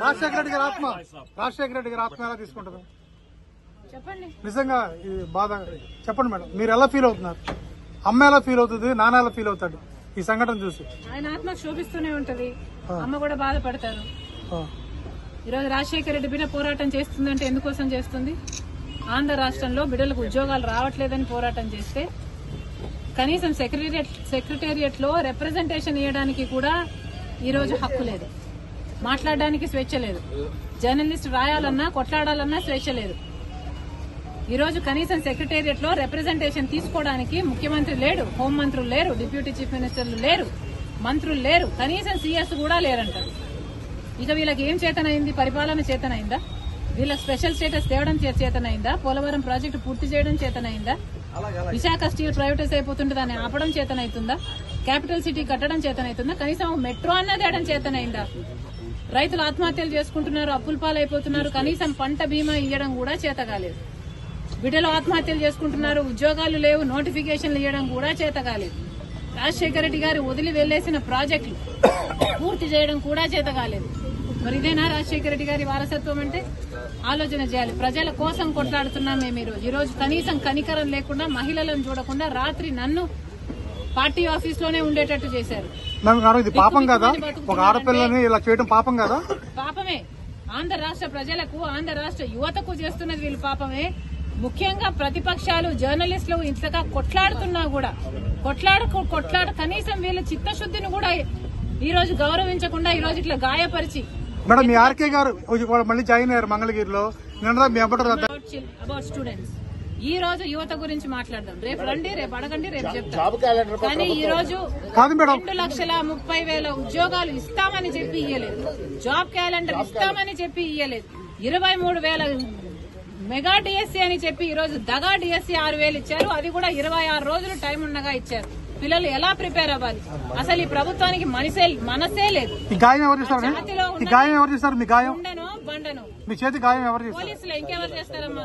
రాజశేఖర రెడ్డి గారి ఆత్మ ఎలా తీసుకుంటుంది? చెప్పండి. నిజంగా ఇది బాధ. చెప్పండి మేడం, మీరు ఎలా ఫీల్ అవుతున్నారు? అమ్మ ఎలా ఫీల్ అవుతుంది, నాన్న ఎలా ఫీల్ అవుతాడు ఈ సంఘటన చూసి? ఆయన ఆత్మ శోభిస్తూనే ఉంటది, అమ్మ కూడా బాధపడతారు. ఈరోజు రాజశేఖర రెడ్డి బిడ్డ పోరాటం చేస్తుందంటే ఎందుకోసం చేస్తుంది? ఆంధ్ర రాష్ట్రంలో బిడ్డలకు ఉద్యోగాలు రావట్లేదని పోరాటం చేస్తే కనీసం సెక్రటేరియట్ లో రిప్రజెంటేషన్ ఇవ్వడానికి కూడా ఈరోజు హక్కు లేదు, మాట్లాడడానికి స్వేచ్ఛ లేదు, జర్నలిస్ట్ రాయాలన్నా కొట్లాడాలన్నా స్వేచ్ఛ లేదు. ఈరోజు కనీసం సెక్రటేరియట్ లో రిప్రజెంటేషన్ తీసుకోవడానికి ముఖ్యమంత్రి లేడు, హోంమంత్రులు లేరు, డిప్యూటీ చీఫ్ మినిస్టర్లు లేరు, మంత్రులు లేరు, కనీసం సీఎస్ కూడా లేరంటారు. ఇక వీళ్ళకి ఏం చేతనైంది? పరిపాలన చేతనైందా? వీళ్ళకి స్పెషల్ స్టేటస్ తేవడం చేతనైందా? పోలవరం ప్రాజెక్టు పూర్తి చేయడం చేతనైందా? విశాఖ స్టీల్ ప్రైవేటైజ్ అయిపోతుంటే దాన్ని ఆపడం చేతనైతుందా? క్యాపిటల్ సిటీ కట్టడం చేతనైతుందా? కనీసం మెట్రో అన్న తేయడం చేతనైందా? రైతులు ఆత్మహత్యలు చేసుకుంటున్నారు, అప్పుల పాలైపోతున్నారు, కనీసం పంట బీమా ఇవ్వడం కూడా చేత కాలేదు. బిడ్డలు ఆత్మహత్యలు చేసుకుంటున్నారు, ఉద్యోగాలు లేవు, నోటిఫికేషన్లు ఇవ్వడం కూడా చేత కాలేదు. రాజశేఖర రెడ్డి గారు వదిలి వెళ్లేసిన ప్రాజెక్టులు పూర్తి చేయడం కూడా చేత కాలేదు. మరి ఇదేనా రాజశేఖర రెడ్డి గారి వారసత్వం అంటే? ఆలోచన చేయాలి. ప్రజల కోసం కొట్లాడుతున్నాం మేము. ఈ రోజు కనీసం కనికరం లేకుండా, మహిళలను చూడకుండా రాత్రి నన్ను పార్టీ ఆఫీస్ లోనే ఉండేటట్టు చేశారు. ఇది పాపం కదా? ఒక ఆడపిల్లని ఇలా చేయడం పాపం కదా? పాపమే. ఆంధ్ర రాష్ట్ర ప్రజలకు, ఆంధ్ర రాష్ట్ర యువతకు చేస్తున్నది వీళ్ళు పాపమే. ముఖ్యంగా ప్రతిపక్షాలు, జర్నలిస్టులు ఇంతగా కొట్లాడుతున్నా కూడా కొట్లాడ కనీసం వీళ్ళ చిత్తశుద్ధిని కూడా ఈ రోజు గౌరవించకుండా ఈ రోజు ఇట్లా గాయపరిచి. మేడం, మీ ఆర్కే గారు మళ్ళీ జాయిన్ అయ్యారు మంగళగిరిలో. అబౌట్ స్టూడెంట్స్ ఈ రోజు యువత గురించి మాట్లాడదాం. రేపు రండి, రేపు అడగండి, రేపు చెప్తాం. కానీ ఈ రోజు 2,30,000 ఉద్యోగాలు ఇస్తామని చెప్పి ఇయ్యలేదు, జాబ్ క్యాలెండర్ ఇస్తామని చెప్పి ఇయ్యలేదు, 23,000 మెగా డిఎస్సీ అని చెప్పి ఈ రోజు దగా డిఎస్సీ 6,000 ఇచ్చారు. అది కూడా 26 రోజులు టైం ఉండగా ఇచ్చారు. పిల్లలు ఎలా ప్రిపేర్ అవ్వాలి? అసలు ఈ ప్రభుత్వానికి మనసే లేదు. బండను మీ చేతి గాయం ఎవరు? పోలీసులు ఇంకెవరు చేస్తారమ్మా?